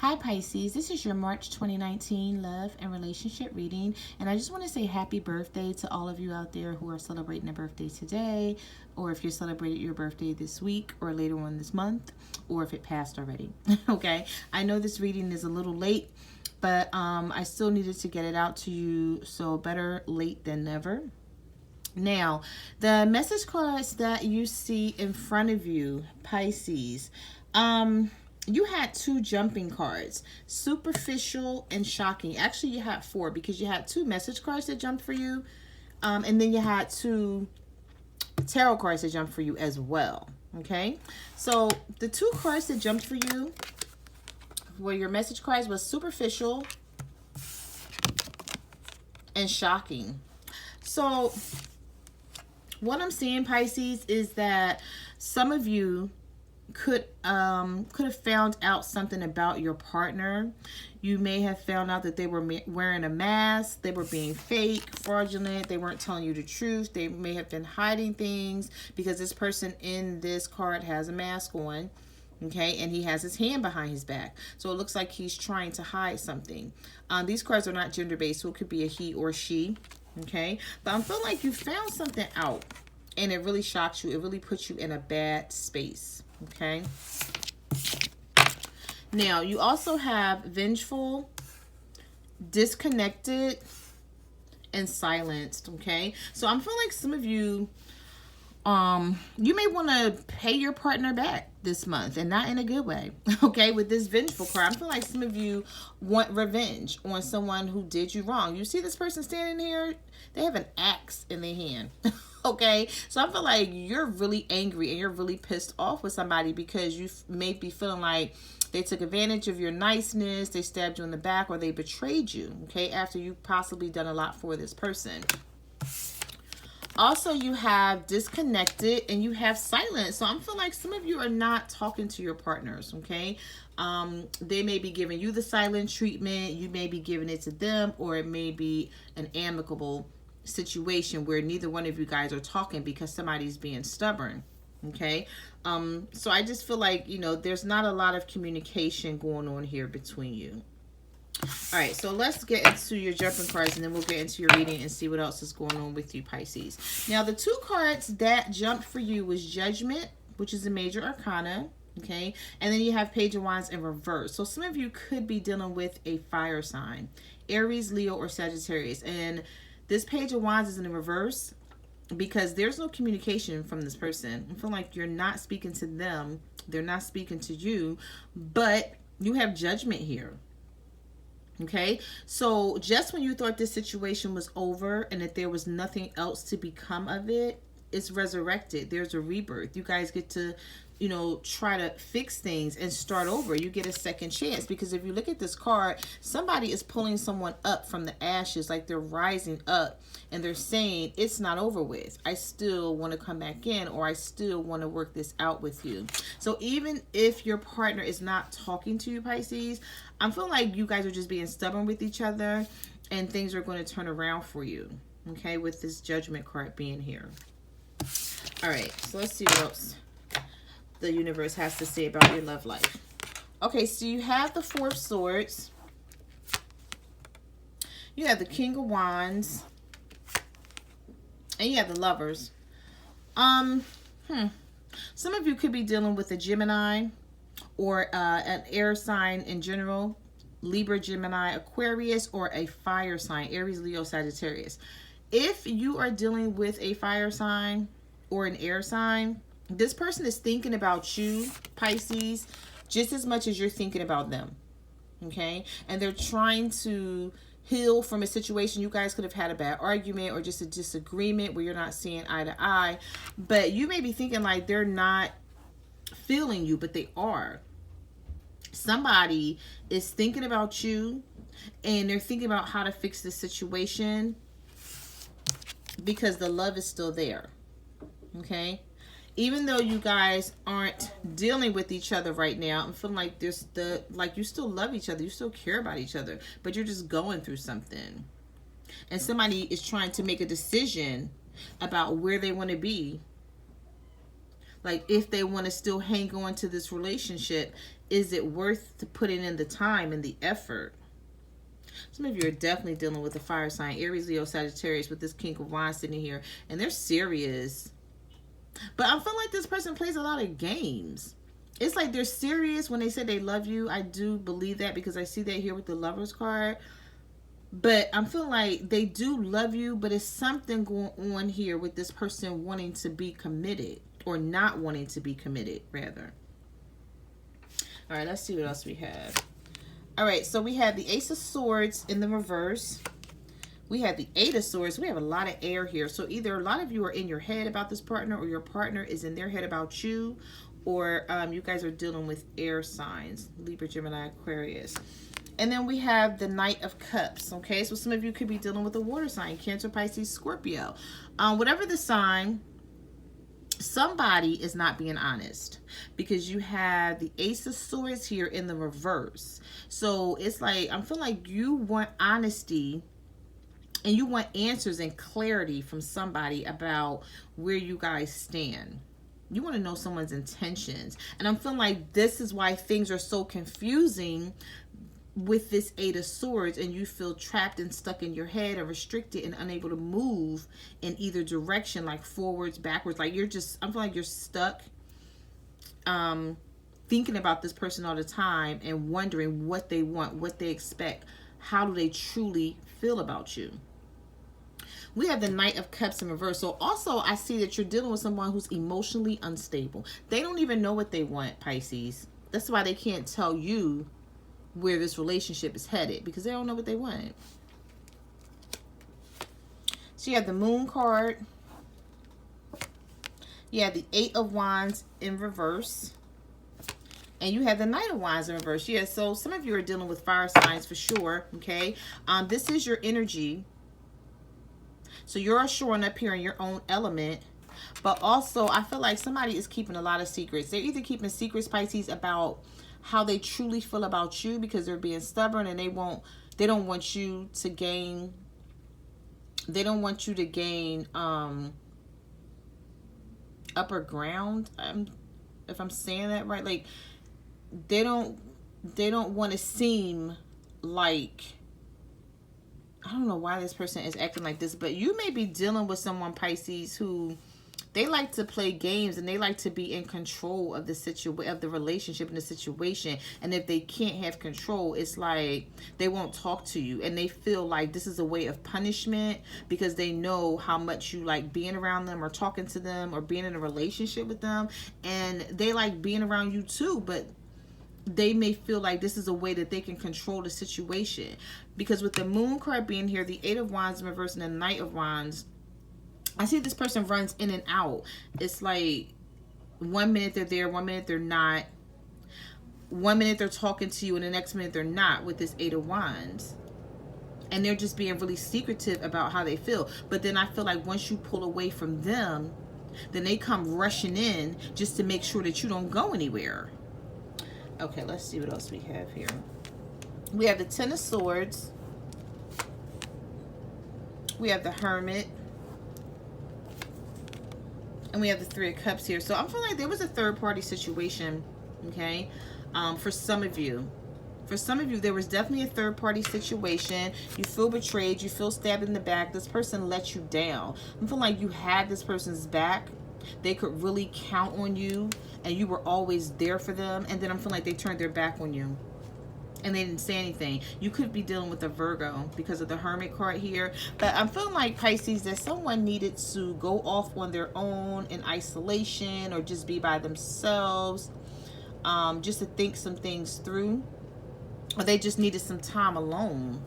Hi Pisces, this is your March 2019 love and relationship reading, and I just want to say happy birthday to all of you out there who are celebrating a birthday today, or if you celebrated your birthday this week or later on this month, or if it passed already. Okay, I know this reading is a little late, but I still needed to get it out to you, so better late than never. Now, the message cards that you see in front of you, Pisces, you had two jumping cards, superficial and shocking. Actually, you had four because you had two message cards that jumped for you, and then you had two tarot cards that jumped for you as well. Okay, so the two cards that jumped for you were your message cards was superficial and shocking. So what I'm seeing, Pisces, is that some of you could have found out something about your partner. You may have found out that they were wearing a mask, they were being fake, fraudulent, they weren't telling you the truth, they may have been hiding things, because this person in this card has a mask on, okay, and he has his hand behind his back, so it looks like he's trying to hide something. These cards are not gender based, so it could be a he or she, okay, but I'm feeling like you found something out and it really shocked you. It really put you in a bad space. Okay. Now, you also have vengeful, disconnected, and silenced. Okay. So I'm feeling like some of you, you may want to pay your partner back this month, and not in a good way. Okay. With this vengeful card, I'm feeling like some of you want revenge on someone who did you wrong. You see this person standing here? They have an axe in their hand. Okay, so I feel like you're really angry and you're really pissed off with somebody because you may be feeling like they took advantage of your niceness, they stabbed you in the back, or they betrayed you, okay, after you possibly done a lot for this person. Also, you have disconnected and you have silence. So I'm feeling like some of you are not talking to your partners, okay? They may be giving you the silent treatment, you may be giving it to them, or it may be an amicable situation where neither one of you guys are talking because somebody's being stubborn. Okay, so I just feel like, you know, there's not a lot of communication going on here between you. All right, so let's get into your jumping cards, and then we'll get into your reading and see what else is going on with you, Pisces. Now, the two cards that jumped for you was Judgment, which is a major arcana. Okay, and then you have Page of Wands in reverse. So some of you could be dealing with a fire sign, Aries, Leo, or Sagittarius, and this Page of Wands is in the reverse because there's no communication from this person. I feel like you're not speaking to them. They're not speaking to you, but you have Judgment here. Okay, so just when you thought this situation was over and that there was nothing else to become of it, it's resurrected. There's a rebirth. You guys get to, you know, try to fix things and start over. You get a second chance, because if you look at this card, somebody is pulling someone up from the ashes, like they're rising up, and they're saying, it's not over with. I still want to come back in, or I still want to work this out with you. So even if your partner is not talking to you, Pisces, I'm feeling like you guys are just being stubborn with each other, and things are going to turn around for you. Okay, with this Judgment card being here. All right, so let's see what else the universe has to say about your love life. Okay, so you have the Four of Swords. You have the King of Wands. And you have the Lovers. Some of you could be dealing with a Gemini or an air sign in general. Libra, Gemini, Aquarius, or a fire sign, Aries, Leo, Sagittarius. If you are dealing with a fire sign or an air sign, this person is thinking about you, Pisces, just as much as you're thinking about them. Okay? And they're trying to heal from a situation. You guys could have had a bad argument or just a disagreement where you're not seeing eye to eye. But you may be thinking like they're not feeling you, but they are. Somebody is thinking about you, and they're thinking about how to fix the situation because the love is still there. Okay? Even though you guys aren't dealing with each other right now, I'm feeling like there's like you still love each other, you still care about each other, but you're just going through something. And somebody is trying to make a decision about where they want to be. Like if they want to still hang on to this relationship, is it worth putting in the time and the effort? Some of you are definitely dealing with a fire sign, Aries, Leo, Sagittarius, with this King of Wands sitting here. And they're serious. But I feel like this person plays a lot of games. It's like they're serious when they say they love you. I do believe that because I see that here with the Lovers card. But I'm feeling like they do love you, but it's something going on here with this person wanting to be committed, or not wanting to be committed, rather. All right, let's see what else we have. All right, so we have the Ace of Swords in the reverse. We have the Eight of Swords. We have a lot of air here. So either a lot of you are in your head about this partner, or your partner is in their head about you, or you guys are dealing with air signs, Libra, Gemini, Aquarius. And then we have the Knight of Cups, okay? So some of you could be dealing with a water sign, Cancer, Pisces, Scorpio. Whatever the sign, somebody is not being honest, because you have the Ace of Swords here in the reverse. So it's like, I'm feeling like you want honesty and you want answers and clarity from somebody about where you guys stand. You want to know someone's intentions. And I'm feeling like this is why things are so confusing with this Eight of Swords, and you feel trapped and stuck in your head, or restricted and unable to move in either direction, like forwards, backwards. Like you're just, I feel like you're stuck thinking about this person all the time and wondering what they want, what they expect, how do they truly feel about you. We have the Knight of Cups in reverse. So also I see that you're dealing with someone who's emotionally unstable. They don't even know what they want, Pisces. That's why they can't tell you where this relationship is headed, because they don't know what they want. So you have the Moon card. You have the Eight of Wands in reverse. And you have the Knight of Wands in reverse. Yeah, so some of you are dealing with fire signs for sure, okay? This is your energy. So you're showing up here in your own element. But also, I feel like somebody is keeping a lot of secrets. They're either keeping secrets, Pisces, about how they truly feel about you, because they're being stubborn and they don't want you to gain upper ground. If I'm saying that right, like they don't want to seem like, I don't know why this person is acting like this, but you may be dealing with someone, Pisces, who they like to play games and they like to be in control of the relationship and the situation. And if they can't have control, it's like they won't talk to you, and they feel like this is a way of punishment, because they know how much you like being around them or talking to them or being in a relationship with them, and they like being around you too, but they may feel like this is a way that they can control the situation. Because with the Moon card being here, the Eight of Wands in reverse, and the Knight of Wands, I see this person runs in and out. It's like 1 minute they're there, 1 minute they're not. 1 minute they're talking to you, and the next minute they're not, with this Eight of Wands. And they're just being really secretive about how they feel. But then I feel like once you pull away from them, then they come rushing in just to make sure that you don't go anywhere. Okay, let's see what else we have here. We have the Ten of Swords. We have the Hermit. And we have the Three of Cups here. So I'm feeling like there was a third-party situation, okay, for some of you. For some of you, there was definitely a third-party situation. You feel betrayed. You feel stabbed in the back. This person let you down. I'm feeling like you had this person's back. They could really count on you, and you were always there for them. And then I'm feeling like they turned their back on you, and they didn't say anything. You could be dealing with a Virgo because of the Hermit card here. But I'm feeling like, Pisces, that someone needed to go off on their own in isolation, or just be by themselves, just to think some things through. Or they just needed some time alone.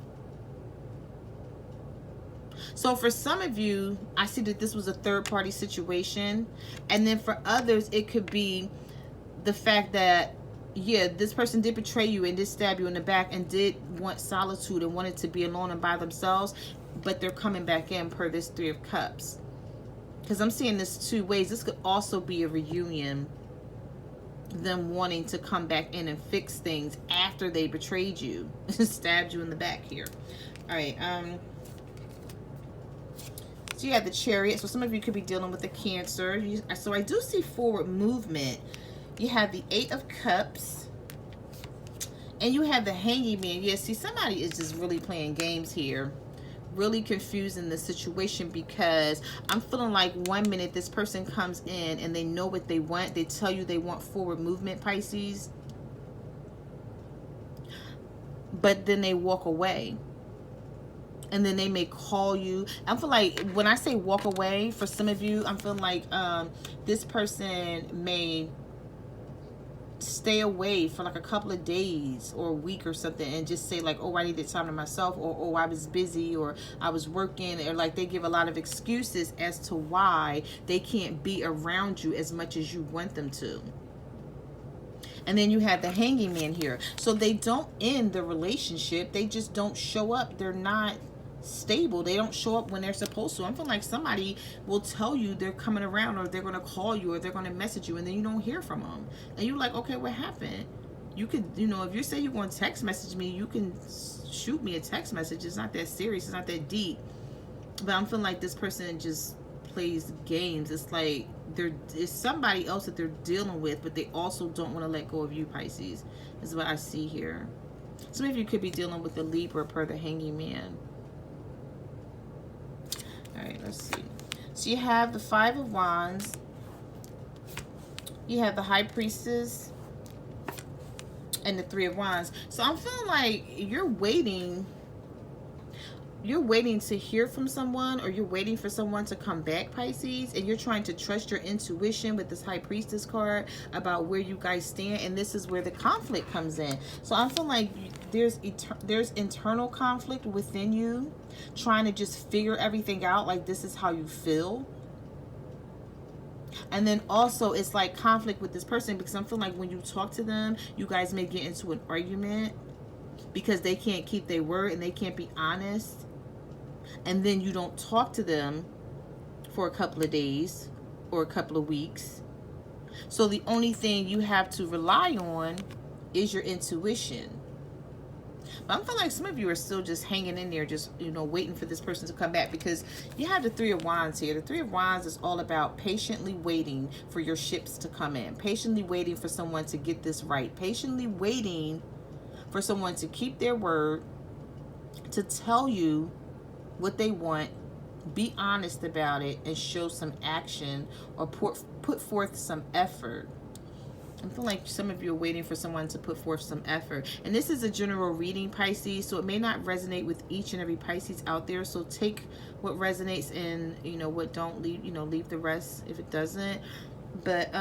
So for some of you, I see that this was a third-party situation. And then for others, it could be the fact that, yeah, this person did betray you and did stab you in the back and did want solitude and wanted to be alone and by themselves, but they're coming back in per this Three of Cups. Because I'm seeing this two ways. This could also be a reunion, them wanting to come back in and fix things after they betrayed you, stabbed you in the back here. All right, so you have the Chariot. So some of you could be dealing with the Cancer. So I do see forward movement. You have the Eight of Cups. And you have the hanging man. Yeah, see, somebody is just really playing games here. Really confusing the situation, because I'm feeling like 1 minute this person comes in and they know what they want. They tell you they want forward movement, Pisces. But then they walk away. And then they may call you. I feel like when I say walk away, for some of you, I'm feeling like this person may stay away for like a couple of days or a week or something, and just say like, oh, I needed time to myself, or oh, I was busy, or I was working, or like they give a lot of excuses as to why they can't be around you as much as you want them to. And then you have the hanging man here. So they don't end the relationship. They just don't show up. They're not stable. They don't show up when they're supposed to. I'm feeling like somebody will tell you they're coming around, or they're going to call you, or they're going to message you, and then you don't hear from them. And you're like, okay, what happened? You could, you know, if you say you're going to text message me, you can shoot me a text message. It's not that serious. It's not that deep. But I'm feeling like this person just plays games. It's like it's somebody else that they're dealing with, but they also don't want to let go of you, Pisces, is what I see here. Some of you could be dealing with the Libra per the hanging man. All right, let's see. So you have the Five of Wands. You have the High Priestess and the Three of Wands. So I'm feeling like you're waiting to hear from someone, or you're waiting for someone to come back, Pisces, and you're trying to trust your intuition with this High Priestess card about where you guys stand. And this is where the conflict comes in. So I feel like there's internal conflict within you, trying to just figure everything out, like this is how you feel. And then also it's like conflict with this person, because I'm feeling like when you talk to them, you guys may get into an argument because they can't keep their word and they can't be honest. And then you don't talk to them for a couple of days or a couple of weeks. So the only thing you have to rely on is your intuition. But I'm feeling like some of you are still just hanging in there, just, you know, waiting for this person to come back, because you have the Three of Wands here. The Three of Wands is all about patiently waiting for your ships to come in, patiently waiting for someone to get this right, patiently waiting for someone to keep their word, to tell you what they want, be honest about it, and show some action, or put forth some effort. I feel like some of you are waiting for someone to put forth some effort. And this is a general reading, Pisces, so it may not resonate with each and every Pisces out there. So take what resonates and, you know, what don't, leave, you know, leave the rest if it doesn't. But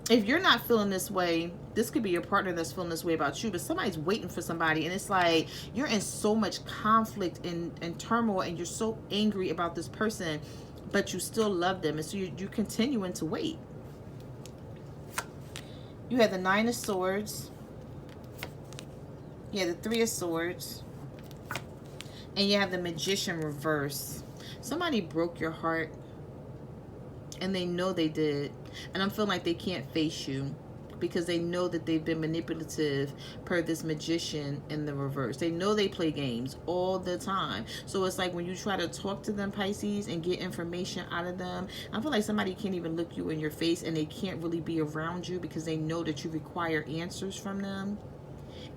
if you're not feeling this way, this could be your partner that's feeling this way about you, but somebody's waiting for somebody, and it's like you're in so much conflict and turmoil, and you're so angry about this person, but you still love them, and so you're continuing to wait. You have the Nine of Swords, you have the Three of Swords, and you have the Magician reverse. Somebody broke your heart, and they know they did. And I'm feeling like they can't face you because they know that they've been manipulative per this Magician in the reverse. They know they play games all the time. So it's like when you try to talk to them, Pisces, and get information out of them, I feel like somebody can't even look you in your face, and they can't really be around you because they know that you require answers from them.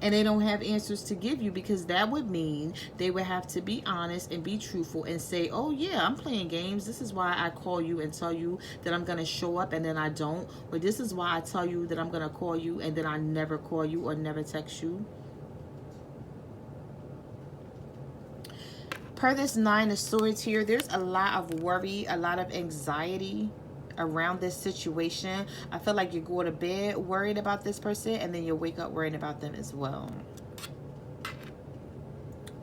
And they don't have answers to give you, because that would mean they would have to be honest and be truthful and say, oh yeah, I'm playing games. This is why I call you and tell you that I'm going to show up and then I don't. Or this is why I tell you that I'm going to call you and then I never call you or never text you. Per this Nine of Swords here, there's a lot of worry, a lot of anxiety around this situation. I feel like you go to bed worried about this person, and then you wake up worrying about them as well.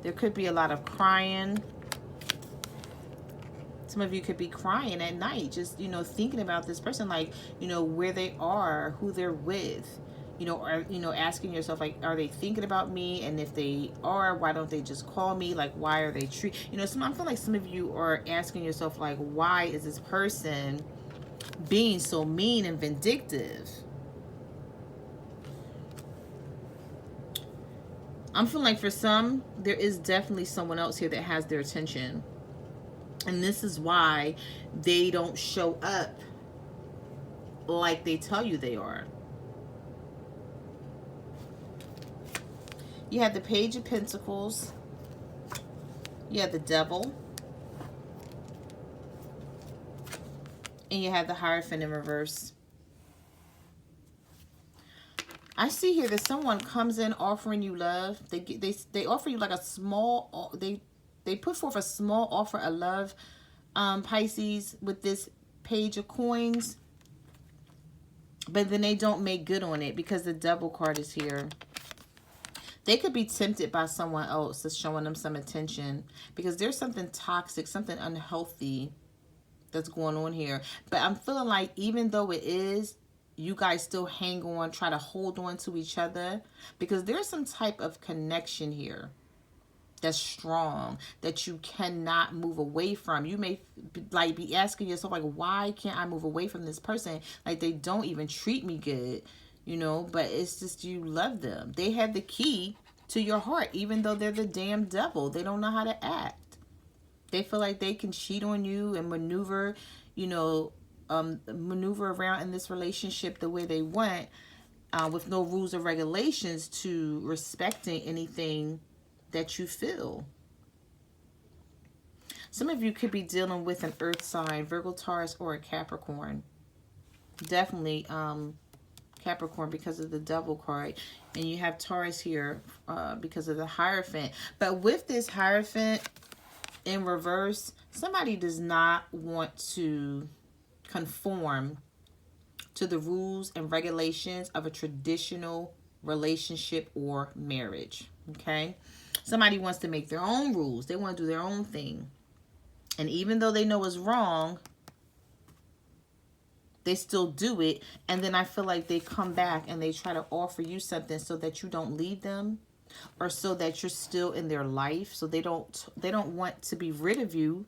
There could be a lot of crying. Some of you could be crying at night, just, you know, thinking about this person, like, you know, where they are, who they're with, you know, or, you know, asking yourself, like, are they thinking about me? And if they are, why don't they just call me? Like, why are they you know, I feel like some of you are asking yourself, like, why is this person being so mean and vindictive? I'm feeling like for some, there is definitely someone else here that has their attention. And this is why they don't show up like they tell you they are. You have the Page of Pentacles. You have the Devil. And you have the Hierophant in reverse. I see here that someone comes in offering you love. They offer you like a small, they put forth a small offer of love, Pisces, with this Page of Coins. But then they don't make good on it because the Devil card is here. They could be tempted by someone else that's showing them some attention because there's something toxic, something unhealthy that's going on here. But I'm feeling like even though it is, you guys still hang on, try to hold on to each other because there's some type of connection here that's strong that you cannot move away from. You may like be asking yourself like, why can't I move away from this person? Like they don't even treat me good, you know, but it's just you love them. They have the key to your heart, even though they're the damn devil. They don't know how to act. They feel like they can cheat on you and maneuver, you know, maneuver around in this relationship the way they want, with no rules or regulations to respecting anything that you feel. Some of you could be dealing with an earth sign, Virgo, Taurus, or a Capricorn. Definitely Capricorn because of the Devil card. And you have Taurus here because of the Hierophant. But with this Hierophant in reverse, somebody does not want to conform to the rules and regulations of a traditional relationship or marriage. Okay? Somebody wants to make their own rules. They want to do their own thing. And even though they know it's wrong, they still do it. And then I feel like they come back and they try to offer you something so that you don't leave them or so that you're still in their life. So they don't want to be rid of you.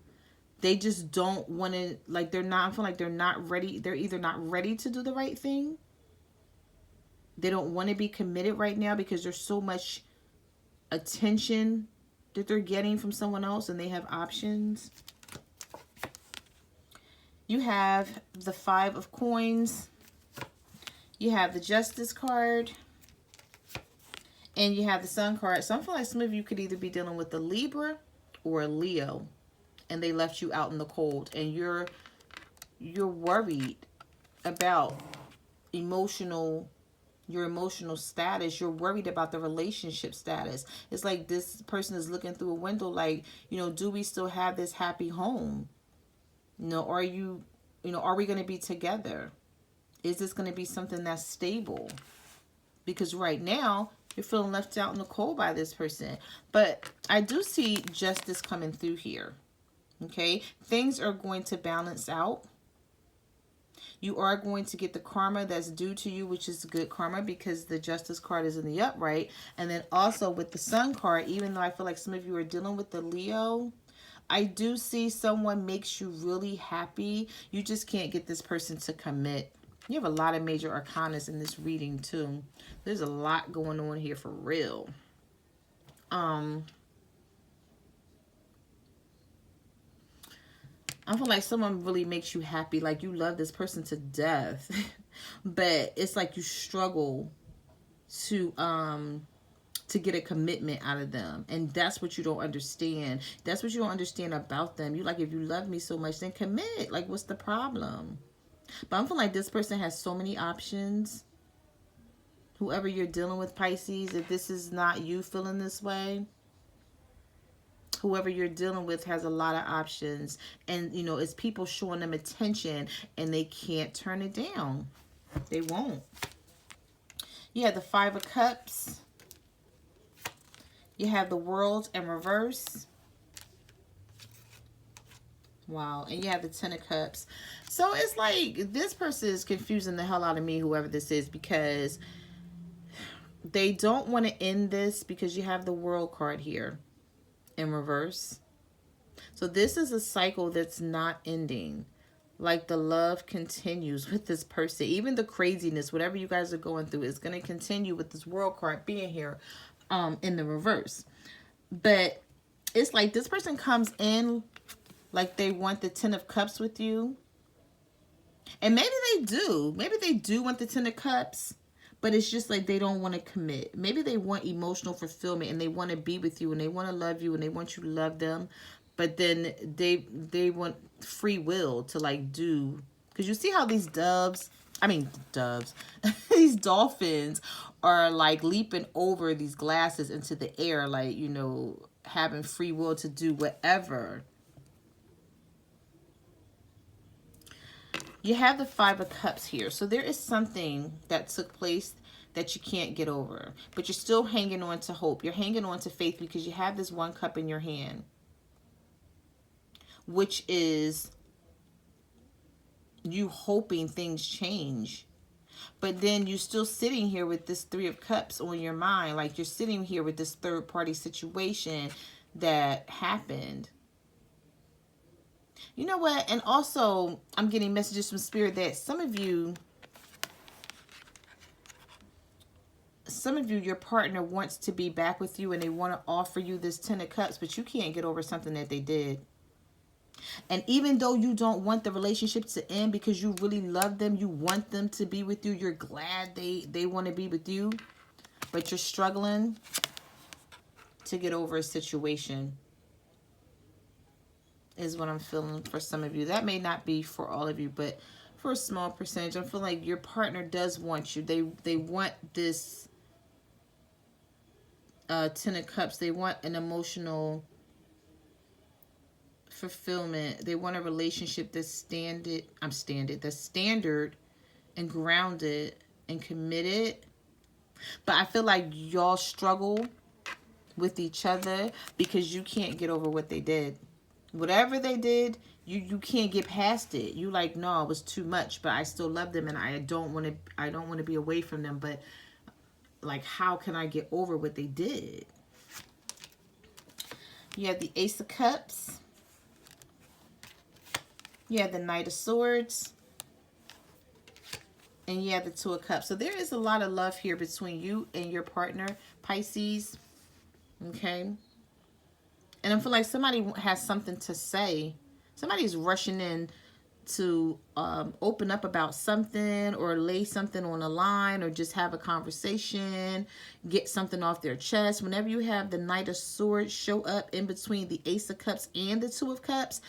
They just don't want to, like I feel like they're not ready. They're either not ready to do the right thing. They don't want to be committed right now because there's so much attention that they're getting from someone else and they have options. You have the Five of Coins. You have the Justice card. And you have the Sun card. So I feel like some of you could either be dealing with a Libra or a Leo. And they left you out in the cold. And you're worried about your emotional status. You're worried about the relationship status. It's like this person is looking through a window like, you know, do we still have this happy home? You know, are we going to be together? Is this going to be something that's stable? Because right now, you're feeling left out in the cold by this person. But I do see justice coming through here. Okay? Things are going to balance out. You are going to get the karma that's due to you, which is good karma because the Justice card is in the upright. And then also with the Sun card, even though I feel like some of you are dealing with the Leo, I do see someone makes you really happy. You just can't get this person to commit. You have a lot of major arcanas in this reading too. There's a lot going on here for real. I feel like someone really makes you happy. Like you love this person to death. But it's like you struggle to get a commitment out of them. And that's what you don't understand. That's what you don't understand about them. You like, if you love me so much, then commit. Like, what's the problem? But I'm feeling like this person has so many options. Whoever you're dealing with, Pisces, if this is not you feeling this way, whoever you're dealing with has a lot of options. And, you know, it's people showing them attention and they can't turn it down. They won't. You have the Five of Cups. You have the World in reverse. Wow. And you have the Ten of Cups. So it's like this person is confusing the hell out of me, whoever this is, because they don't want to end this because you have the World card here in reverse. So this is a cycle that's not ending. Like the love continues with this person. Even the craziness, whatever you guys are going through, is going to continue with this World card being here in the reverse. But it's like this person comes in like they want the Ten of Cups with you. And maybe they do. Maybe they do want the Ten of Cups. but it's just like they don't want to commit. Maybe they want emotional fulfillment and they want to be with you and they want to love you and they want you to love them, but then they want free will to like do, because you see how these doves, these dolphins are like leaping over these glasses into the air, like, you know, having free will to do whatever. You have the Five of Cups here. So there is something that took place that you can't get over, but you're still hanging on to hope. You're hanging on to faith because you have this one cup in your hand, which is you hoping things change. But then you're still sitting here with this Three of Cups on your mind. Like you're sitting here with this third party situation that happened. You know what? And also, I'm getting messages from Spirit that some of you, your partner wants to be back with you and they want to offer you this Ten of Cups, but you can't get over something that they did. And even though you don't want the relationship to end because you really love them, you want them to be with you, you're glad they want to be with you, but you're struggling to get over a situation, is what I'm feeling for some of you. That may not be for all of you, but for a small percentage, I'm feeling like your partner does want you. They want this Ten of Cups. They want an emotional fulfillment. They want a relationship that's standard and grounded and committed. But I feel like y'all struggle with each other because you can't get over what they did. Whatever they did, you can't get past it. You like, no, it was too much, but I still love them and I don't want to be away from them, but like, how can I get over what they did? You have the Ace of Cups. You have the Knight of Swords. And you have the Two of Cups. So there is a lot of love here between you and your partner, Pisces. Okay. And I feel like somebody has something to say. Somebody's rushing in to open up about something or lay something on the line or just have a conversation, get something off their chest. Whenever you have the Knight of Swords show up in between the Ace of Cups and the Two of Cups,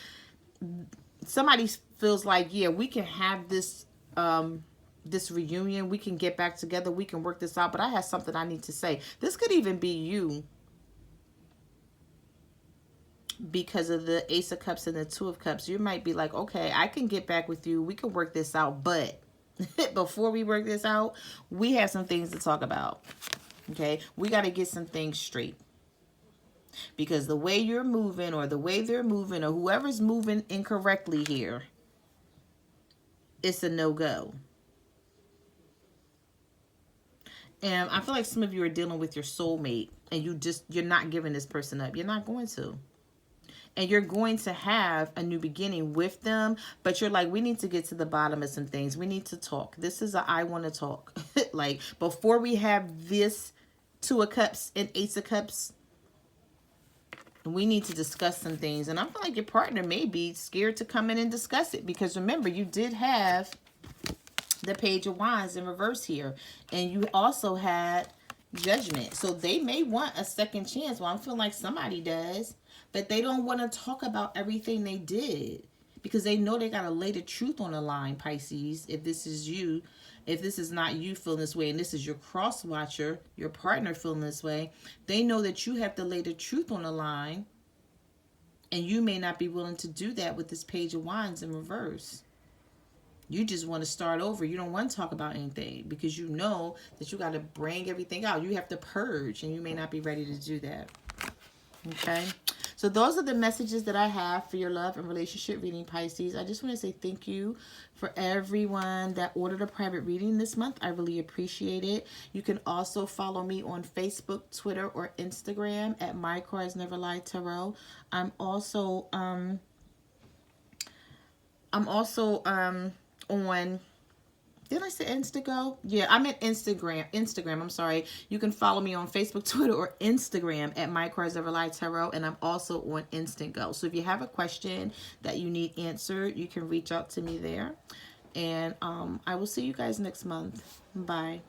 somebody feels like, yeah, we can have this this reunion. We can get back together. We can work this out. But I have something I need to say. This could even be you, because of the Ace of Cups and the Two of Cups. You might be like, okay, I can get back with you. We can work this out. But before we work this out, we have some things to talk about. Okay? We got to get some things straight. Because the way you're moving or the way they're moving or whoever's moving incorrectly here, it's a no-go. And I feel like some of you are dealing with your soulmate and you're not giving this person up. You're not going to. And you're going to have a new beginning with them, but you're like, we need to get to the bottom of some things. We need to talk. This is I want to talk. Like, before we have this Two of Cups and Ace of Cups, we need to discuss some things. And I feel like your partner may be scared to come in and discuss it, because remember, you did have the Page of Wands in reverse here, and you also had Judgment. So they may want a second chance. Well, I'm feeling like somebody does, but they don't want to talk about everything they did because they know they got to lay the truth on the line, Pisces. If this is you, if this is not you feeling this way and this is your cross watcher, your partner feeling this way, they know that you have to lay the truth on the line, and you may not be willing to do that with this Page of Wands in reverse. You just want to start over. You don't want to talk about anything because you know that you got to bring everything out. You have to purge, and you may not be ready to do that. Okay? So those are the messages that I have for your love and relationship reading, Pisces. I just want to say thank you for everyone that ordered a private reading this month. I really appreciate it. You can also follow me on Facebook, Twitter, or Instagram at My Cards Never Lie Tarot. I'm also on, did I say Instago? Yeah, I'm at Instagram, I'm sorry. You can follow me on Facebook, Twitter, or Instagram at My Cards Never Lie Tarot, and I'm also on Instant Go. So if you have a question that you need answered, you can reach out to me there. And I will see you guys next month. Bye.